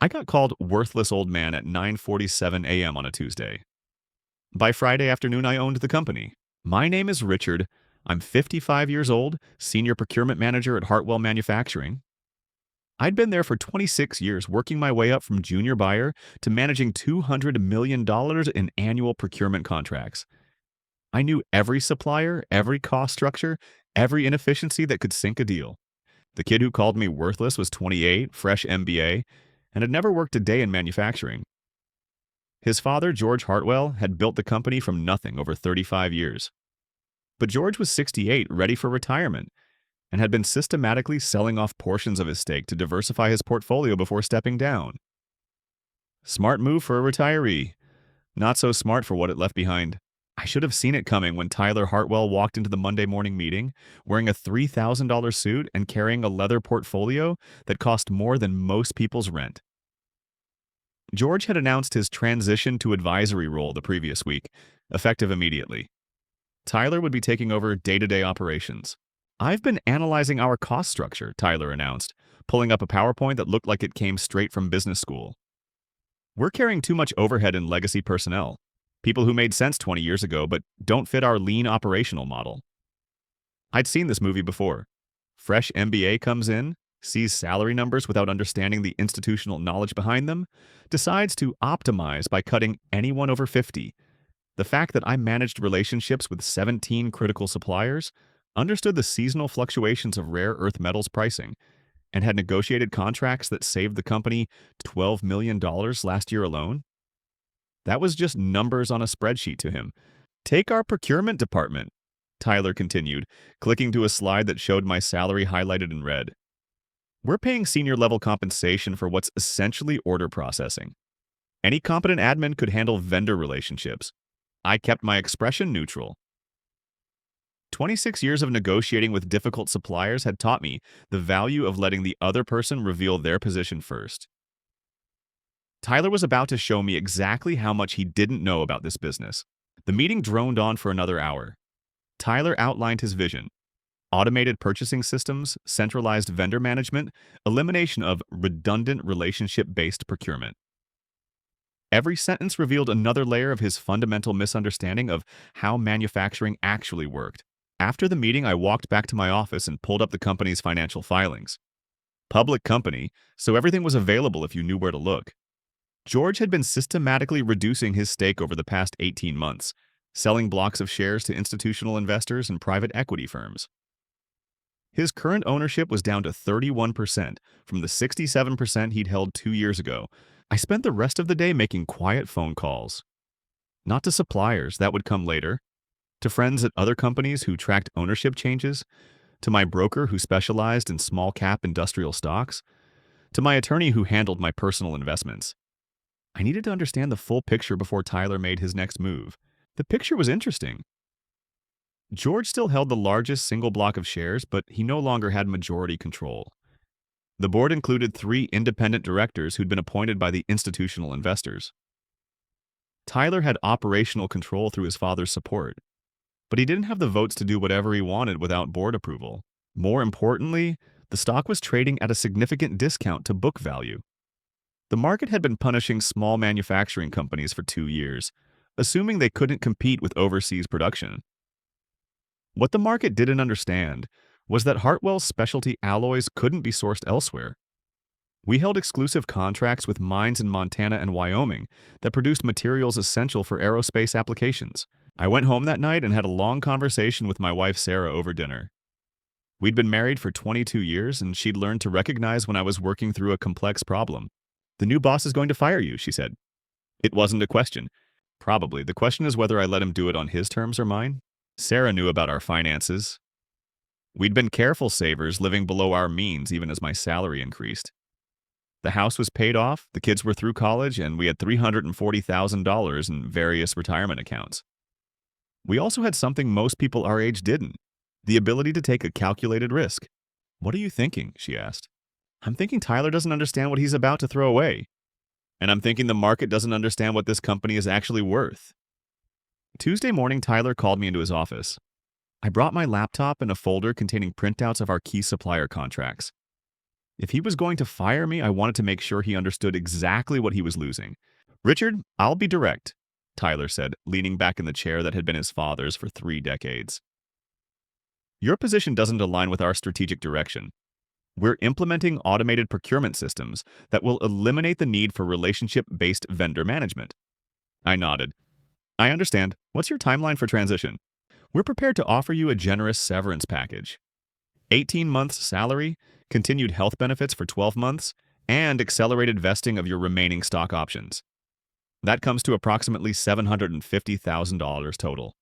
I got called worthless old man at 9:47 a.m. on a Tuesday. By Friday afternoon, I owned the company. My name is Richard. I'm 55 years old, senior procurement manager at Hartwell Manufacturing. I'd been there for 26 years, working my way up from junior buyer to managing $200 million in annual procurement contracts. I knew every supplier, every cost structure, every inefficiency that could sink a deal. The kid who called me worthless was 28, fresh MBA, and had never worked a day in manufacturing. His father, George Hartwell, had built the company from nothing over 35 years. But George was 68, ready for retirement, and had been systematically selling off portions of his stake to diversify his portfolio before stepping down. Smart move for a retiree. Not so smart for what it left behind. I should have seen it coming when Tyler Hartwell walked into the Monday morning meeting wearing a $3,000 suit and carrying a leather portfolio that cost more than most people's rent. George had announced his transition to advisory role the previous week, effective immediately. Tyler would be taking over day-to-day operations. I've been analyzing our cost structure, Tyler announced, pulling up a PowerPoint that looked like it came straight from business school. We're carrying too much overhead in legacy personnel, people who made sense 20 years ago but don't fit our lean operational model. I'd seen this movie before. Fresh MBA comes in, sees salary numbers without understanding the institutional knowledge behind them, decides to optimize by cutting anyone over 50. The fact that I managed relationships with 17 critical suppliers, understood the seasonal fluctuations of rare earth metals pricing, and had negotiated contracts that saved the company $12 million last year alone? That was just numbers on a spreadsheet to him. Take our procurement department, Tyler continued, clicking to a slide that showed my salary highlighted in red. We're paying senior-level compensation for what's essentially order processing. Any competent admin could handle vendor relationships. I kept my expression neutral. 26 years of negotiating with difficult suppliers had taught me the value of letting the other person reveal their position first. Tyler was about to show me exactly how much he didn't know about this business. The meeting droned on for another hour. Tyler outlined his vision: automated purchasing systems, centralized vendor management, elimination of redundant relationship-based procurement. Every sentence revealed another layer of his fundamental misunderstanding of how manufacturing actually worked. After the meeting, I walked back to my office and pulled up the company's financial filings. Public company, so everything was available if you knew where to look. George had been systematically reducing his stake over the past 18 months, selling blocks of shares to institutional investors and private equity firms. His current ownership was down to 31% from the 67% he'd held 2 years ago. I spent the rest of the day making quiet phone calls. Not to suppliers, that would come later. To friends at other companies who tracked ownership changes. To my broker who specialized in small-cap industrial stocks. To my attorney who handled my personal investments. I needed to understand the full picture before Tyler made his next move. The picture was interesting. George still held the largest single block of shares, but he no longer had majority control. The board included 3 independent directors who'd been appointed by the institutional investors. Tyler had operational control through his father's support, but he didn't have the votes to do whatever he wanted without board approval. More importantly, the stock was trading at a significant discount to book value. The market had been punishing small manufacturing companies for 2 years, assuming they couldn't compete with overseas production. What the market didn't understand was that Hartwell's specialty alloys couldn't be sourced elsewhere. We held exclusive contracts with mines in Montana and Wyoming that produced materials essential for aerospace applications. I went home that night and had a long conversation with my wife Sarah over dinner. We'd been married for 22 years, and she'd learned to recognize when I was working through a complex problem. "The new boss is going to fire you," she said. It wasn't a question. Probably. The question is whether I let him do it on his terms or mine. Sarah knew about our finances. We'd been careful savers, living below our means even as my salary increased. The house was paid off, the kids were through college, and we had $340,000 in various retirement accounts. We also had something most people our age didn't: the ability to take a calculated risk. "What are you thinking?" she asked. "I'm thinking Tyler doesn't understand what he's about to throw away. And I'm thinking the market doesn't understand what this company is actually worth." Tuesday morning, Tyler called me into his office. I brought my laptop and a folder containing printouts of our key supplier contracts. If he was going to fire me, I wanted to make sure he understood exactly what he was losing. Richard, I'll be direct, Tyler said, leaning back in the chair that had been his father's for 3 decades. Your position doesn't align with our strategic direction. We're implementing automated procurement systems that will eliminate the need for relationship-based vendor management. I nodded. I understand. What's your timeline for transition? We're prepared to offer you a generous severance package. 18 months salary, continued health benefits for 12 months, and accelerated vesting of your remaining stock options. That comes to approximately $750,000 total.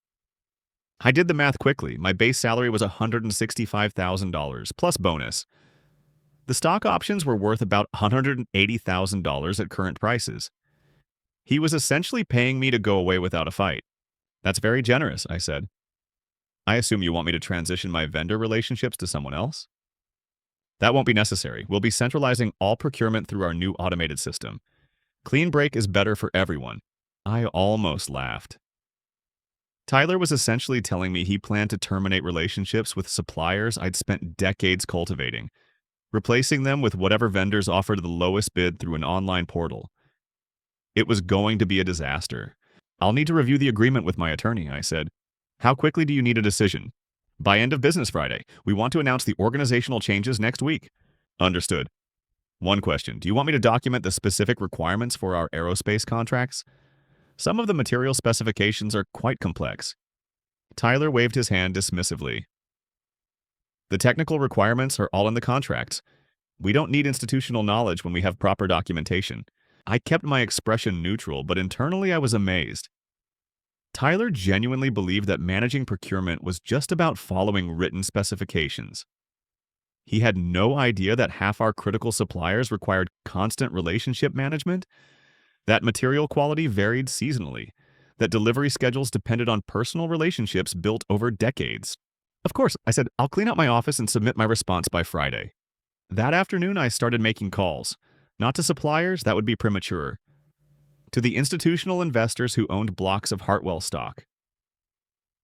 I did the math quickly. My base salary was $165,000 plus bonus. The stock options were worth about $180,000 at current prices. He was essentially paying me to go away without a fight. That's very generous, I said. I assume you want me to transition my vendor relationships to someone else? That won't be necessary. We'll be centralizing all procurement through our new automated system. Clean break is better for everyone. I almost laughed. Tyler was essentially telling me he planned to terminate relationships with suppliers I'd spent decades cultivating, replacing them with whatever vendors offered the lowest bid through an online portal. It was going to be a disaster. I'll need to review the agreement with my attorney, I said. How quickly do you need a decision? By end of business Friday. We want to announce the organizational changes next week. Understood. One question. Do you want me to document the specific requirements for our aerospace contracts? Some of the material specifications are quite complex. Tyler waved his hand dismissively. The technical requirements are all in the contracts. We don't need institutional knowledge when we have proper documentation. I kept my expression neutral, but internally I was amazed. Tyler genuinely believed that managing procurement was just about following written specifications. He had no idea that half our critical suppliers required constant relationship management, that material quality varied seasonally, that delivery schedules depended on personal relationships built over decades. Of course, I said, I'll clean out my office and submit my response by Friday. That afternoon, I started making calls. Not to suppliers, that would be premature. To the institutional investors who owned blocks of Hartwell stock.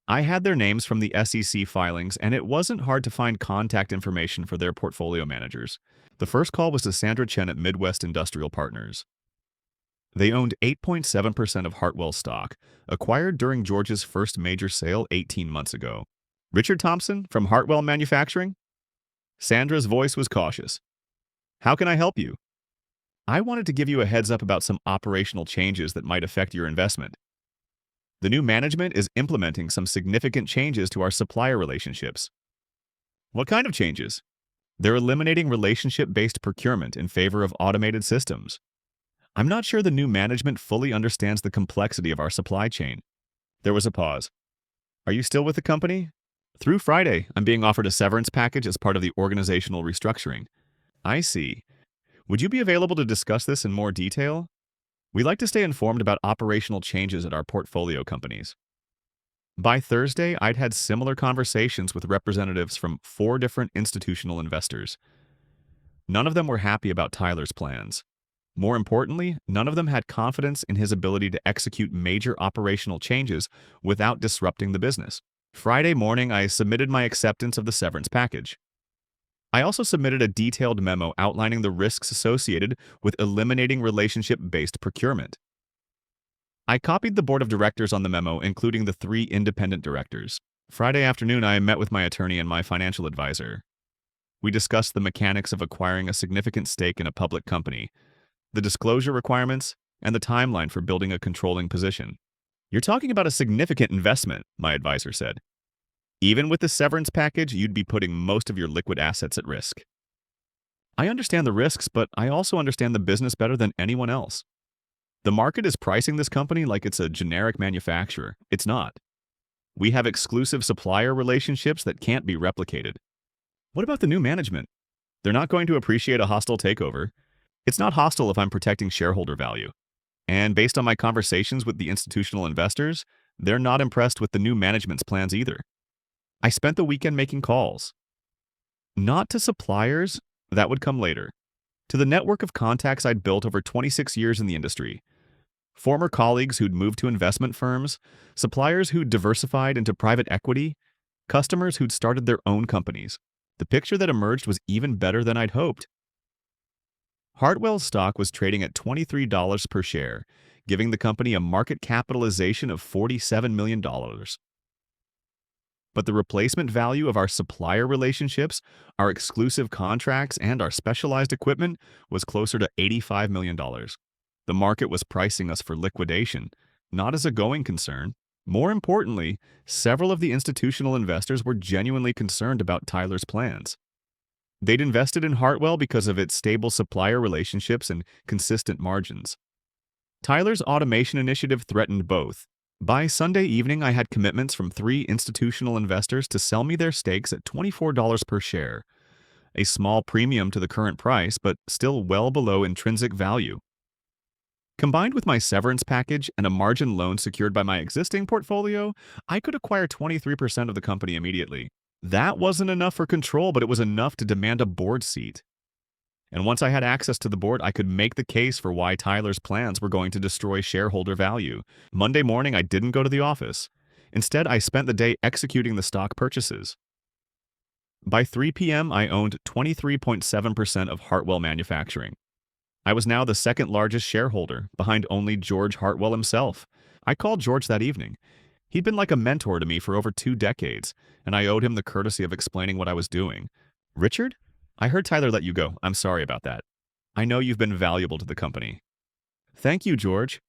I had their names from the SEC filings, and it wasn't hard to find contact information for their portfolio managers. The first call was to Sandra Chen at Midwest Industrial Partners. They owned 8.7% of Hartwell stock, acquired during George's first major sale 18 months ago. Richard Thompson from Hartwell Manufacturing? Sandra's voice was cautious. How can I help you? I wanted to give you a heads up about some operational changes that might affect your investment. The new management is implementing some significant changes to our supplier relationships. What kind of changes? They're eliminating relationship-based procurement in favor of automated systems. I'm not sure the new management fully understands the complexity of our supply chain. There was a pause. Are you still with the company? Through Friday, I'm being offered a severance package as part of the organizational restructuring. I see. Would you be available to discuss this in more detail? We like to stay informed about operational changes at our portfolio companies. By Thursday, I'd had similar conversations with representatives from 4 different institutional investors. None of them were happy about Tyler's plans. More importantly, none of them had confidence in his ability to execute major operational changes without disrupting the business. Friday morning, I submitted my acceptance of the severance package. I also submitted a detailed memo outlining the risks associated with eliminating relationship-based procurement. I copied the board of directors on the memo, including the 3 independent directors. Friday afternoon, I met with my attorney and my financial advisor. We discussed the mechanics of acquiring a significant stake in a public company, the disclosure requirements, and the timeline for building a controlling position. You're talking about a significant investment, my advisor said. Even with the severance package, you'd be putting most of your liquid assets at risk. I understand the risks, but I also understand the business better than anyone else. The market is pricing this company like it's a generic manufacturer. It's not. We have exclusive supplier relationships that can't be replicated. What about the new management? They're not going to appreciate a hostile takeover. It's not hostile if I'm protecting shareholder value. And based on my conversations with the institutional investors, they're not impressed with the new management's plans either. I spent the weekend making calls. Not to suppliers, that would come later. To the network of contacts I'd built over 26 years in the industry. Former colleagues who'd moved to investment firms, suppliers who'd diversified into private equity, customers who'd started their own companies. The picture that emerged was even better than I'd hoped. Hartwell's stock was trading at $23 per share, giving the company a market capitalization of $47 million. But the replacement value of our supplier relationships, our exclusive contracts, and our specialized equipment was closer to $85 million. The market was pricing us for liquidation, not as a going concern. More importantly, several of the institutional investors were genuinely concerned about Tyler's plans. They'd invested in Hartwell because of its stable supplier relationships and consistent margins. Tyler's automation initiative threatened both. By Sunday evening, I had commitments from 3 institutional investors to sell me their stakes at $24 per share, a small premium to the current price, but still well below intrinsic value. Combined with my severance package and a margin loan secured by my existing portfolio, I could acquire 23% of the company immediately. That wasn't enough for control, but it was enough to demand a board seat. And once I had access to the board, I could make the case for why Tyler's plans were going to destroy shareholder value. Monday morning, I didn't go to the office. Instead, I spent the day executing the stock purchases. By 3 p.m., I owned 23.7% of Hartwell Manufacturing. I was now the second largest shareholder, behind only George Hartwell himself. I called George that evening. He'd been like a mentor to me for over 2 decades, and I owed him the courtesy of explaining what I was doing. "Richard? I heard Tyler let you go. I'm sorry about that. I know you've been valuable to the company." "Thank you, George.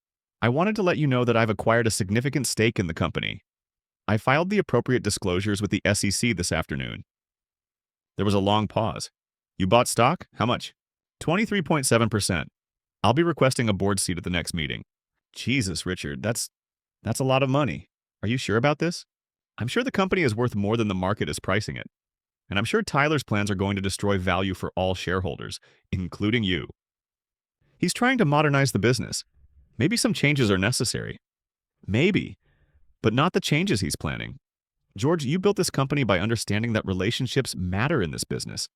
I wanted to let you know that I've acquired a significant stake in the company. I filed the appropriate disclosures with the SEC this afternoon." There was a long pause. "You bought stock? How much?" 23.7%. "I'll be requesting a board seat at the next meeting." "Jesus, Richard, that's a lot of money. Are you sure about this?" "I'm sure the company is worth more than the market is pricing it. And I'm sure Tyler's plans are going to destroy value for all shareholders, including you. He's trying to modernize the business. Maybe some changes are necessary. Maybe, but not the changes he's planning. George, you built this company by understanding that relationships matter in this business.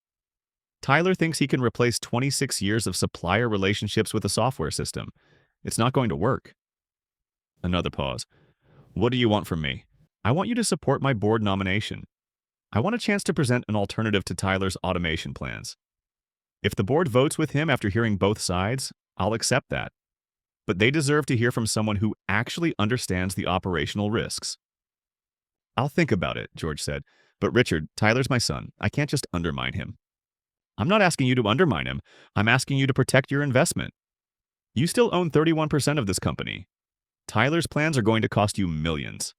Tyler thinks he can replace 26 years of supplier relationships with a software system. It's not going to work." Another pause. "What do you want from me?" "I want you to support my board nomination. I want a chance to present an alternative to Tyler's automation plans. If the board votes with him after hearing both sides, I'll accept that. But they deserve to hear from someone who actually understands the operational risks." "I'll think about it," George said. "But Richard, Tyler's my son. I can't just undermine him." "I'm not asking you to undermine him. I'm asking you to protect your investment. You still own 31% of this company. Tyler's plans are going to cost you millions."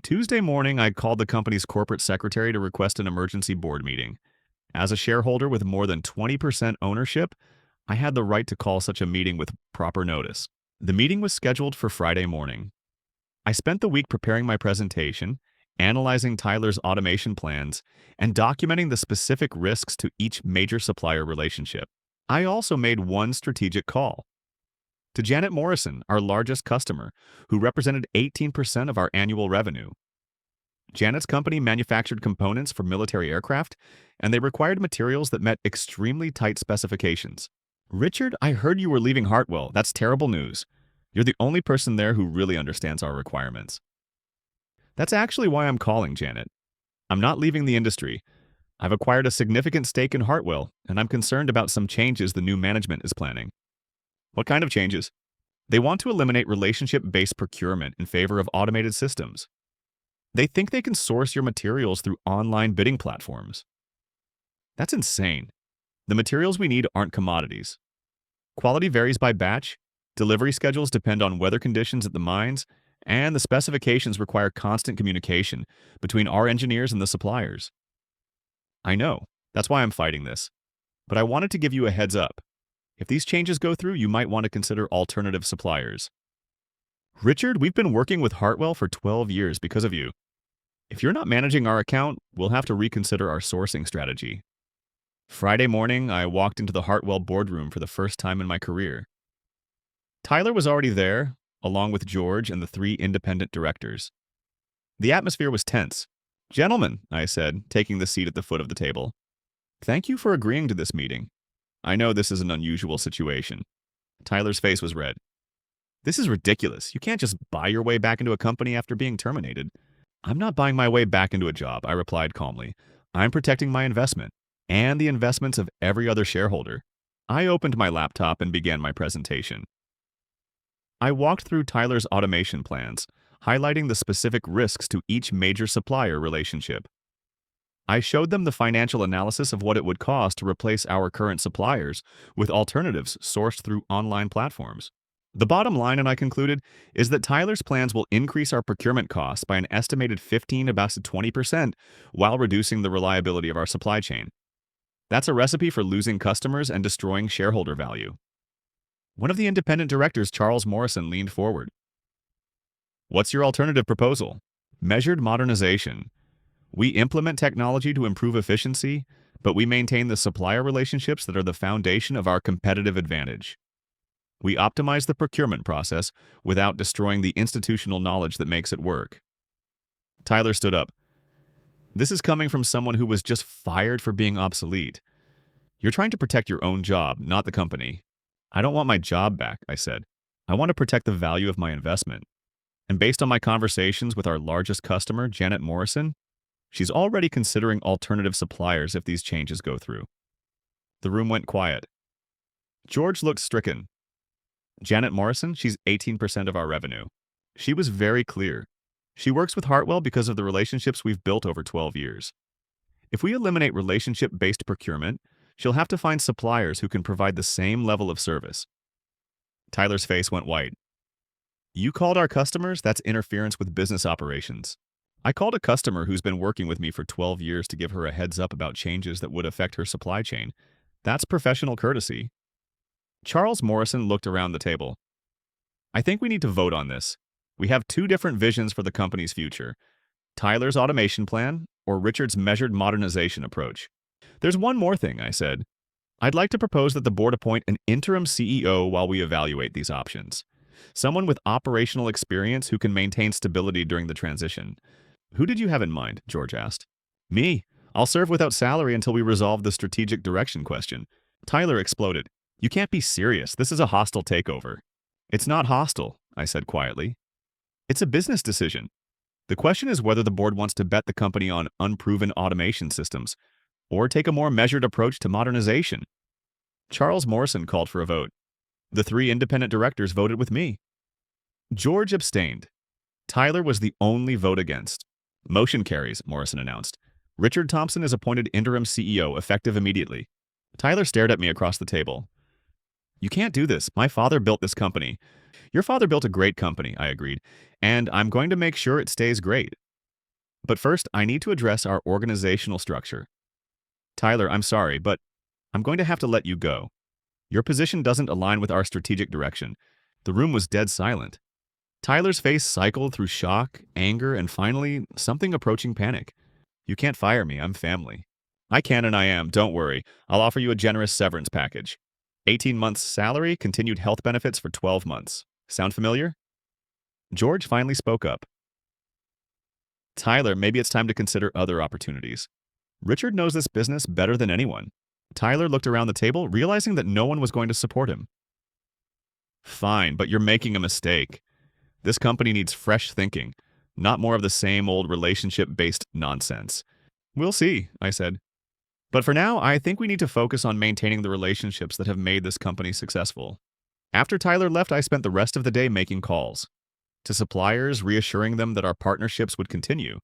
Tuesday morning, I called the company's corporate secretary to request an emergency board meeting. As a shareholder with more than 20% ownership, I had the right to call such a meeting with proper notice. The meeting was scheduled for Friday morning. I spent the week preparing my presentation, analyzing Tyler's automation plans, and documenting the specific risks to each major supplier relationship. I also made one strategic call. To Janet Morrison, our largest customer, who represented 18% of our annual revenue. Janet's company manufactured components for military aircraft, and they required materials that met extremely tight specifications. "Richard, I heard you were leaving Hartwell. That's terrible news. You're the only person there who really understands our requirements." "That's actually why I'm calling, Janet. I'm not leaving the industry. I've acquired a significant stake in Hartwell, and I'm concerned about some changes the new management is planning." "What kind of changes?" "They want to eliminate relationship-based procurement in favor of automated systems. They think they can source your materials through online bidding platforms." "That's insane. The materials we need aren't commodities. Quality varies by batch, delivery schedules depend on weather conditions at the mines, and the specifications require constant communication between our engineers and the suppliers." "I know. That's why I'm fighting this. But I wanted to give you a heads up. If these changes go through, you might want to consider alternative suppliers." "Richard, we've been working with Hartwell for 12 years because of you. If you're not managing our account, we'll have to reconsider our sourcing strategy." Friday morning, I walked into the Hartwell boardroom for the first time in my career. Tyler was already there, along with George and the 3 independent directors. The atmosphere was tense. "Gentlemen," I said, taking the seat at the foot of the table, "thank you for agreeing to this meeting. I know this is an unusual situation." Tyler's face was red. "This is ridiculous. You can't just buy your way back into a company after being terminated." "I'm not buying my way back into a job," I replied calmly. "I'm protecting my investment and the investments of every other shareholder. I opened my laptop and began my presentation. I walked through Tyler's automation plans, highlighting the specific risks to each major supplier relationship. I showed them the financial analysis of what it would cost to replace our current suppliers with alternatives sourced through online platforms. The bottom line, and I concluded, is that Tyler's plans will increase our procurement costs by an estimated 15 to about 20% while reducing the reliability of our supply chain. That's a recipe for losing customers and destroying shareholder value. One of the independent directors, Charles Morrison, leaned forward. What's your alternative proposal? Measured modernization. We implement technology to improve efficiency, but we maintain the supplier relationships that are the foundation of our competitive advantage. We optimize the procurement process without destroying the institutional knowledge that makes it work. Tyler stood up. This is coming from someone who was just fired for being obsolete. You're trying to protect your own job, not the company. I don't want my job back, I said. I want to protect the value of my investment. And based on my conversations with our largest customer, Janet Morrison, she's already considering alternative suppliers if these changes go through. The room went quiet. George looked stricken. Janet Morrison, she's 18% of our revenue. She was very clear. She works with Hartwell because of the relationships we've built over 12 years. If we eliminate relationship-based procurement, she'll have to find suppliers who can provide the same level of service. Tyler's face went white. You called our customers? That's interference with business operations. I called a customer who's been working with me for 12 years to give her a heads up about changes that would affect her supply chain. That's professional courtesy. Charles Morrison looked around the table. I think we need to vote on this. We have two different visions for the company's future. Tyler's automation plan or Richard's measured modernization approach. There's one more thing, I said. I'd like to propose that the board appoint an interim CEO while we evaluate these options. Someone with operational experience who can maintain stability during the transition. Who did you have in mind? George asked. Me. I'll serve without salary until we resolve the strategic direction question. Tyler exploded. You can't be serious. This is a hostile takeover. It's not hostile, I said quietly. It's a business decision. The question is whether the board wants to bet the company on unproven automation systems or take a more measured approach to modernization. Charles Morrison called for a vote. The three independent directors voted with me. George abstained. Tyler was the only vote against. Motion carries, Morrison announced. Richard Thompson is appointed interim CEO, effective immediately. Tyler stared at me across the table. You can't do this. My father built this company. Your father built a great company, I agreed, and I'm going to make sure it stays great. But first, I need to address our organizational structure. Tyler, I'm sorry, but I'm going to have to let you go. Your position doesn't align with our strategic direction. The room was dead silent. Tyler's face cycled through shock, anger, and finally, something approaching panic. You can't fire me, I'm family. I can and I am, don't worry. I'll offer you a generous severance package. 18 months salary, continued health benefits for 12 months. Sound familiar? George finally spoke up. Tyler, maybe it's time to consider other opportunities. Richard knows this business better than anyone. Tyler looked around the table, realizing that no one was going to support him. Fine, but you're making a mistake. This company needs fresh thinking, not more of the same old relationship-based nonsense. We'll see, I said. But for now, I think we need to focus on maintaining the relationships that have made this company successful. After Tyler left, I spent the rest of the day making calls. To suppliers, reassuring them that our partnerships would continue.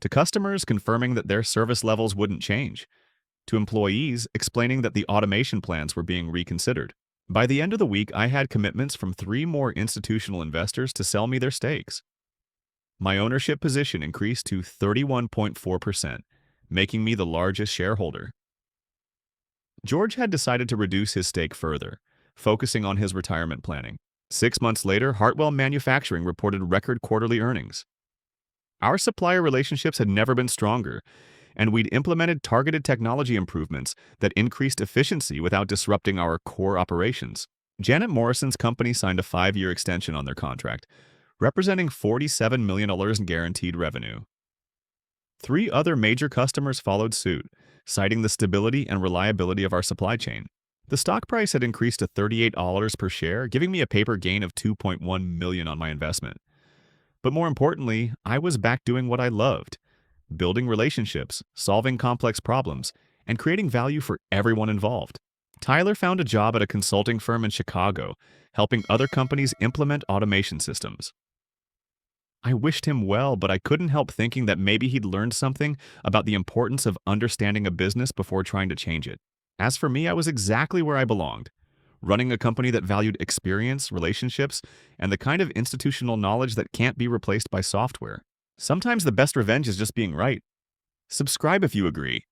To customers, confirming that their service levels wouldn't change. To employees, explaining that the automation plans were being reconsidered. By the end of the week, I had commitments from 3 more institutional investors to sell me their stakes. My ownership position increased to 31.4%, making me the largest shareholder. George had decided to reduce his stake further, focusing on his retirement planning. 6 months later, Hartwell Manufacturing reported record quarterly earnings. Our supplier relationships had never been stronger, and we'd implemented targeted technology improvements that increased efficiency without disrupting our core operations. Janet Morrison's company signed a 5-year extension on their contract, representing $47 million in guaranteed revenue. 3 other major customers followed suit, citing the stability and reliability of our supply chain. The stock price had increased to $38 per share, giving me a paper gain of $2.1 million on my investment. But more importantly, I was back doing what I loved. Building relationships, solving complex problems, and creating value for everyone involved. Tyler found a job at a consulting firm in Chicago, helping other companies implement automation systems. I wished him well, but I couldn't help thinking that maybe he'd learned something about the importance of understanding a business before trying to change it. As for me, I was exactly where I belonged, running a company that valued experience, relationships, and the kind of institutional knowledge that can't be replaced by software. Sometimes the best revenge is just being right. Subscribe if you agree.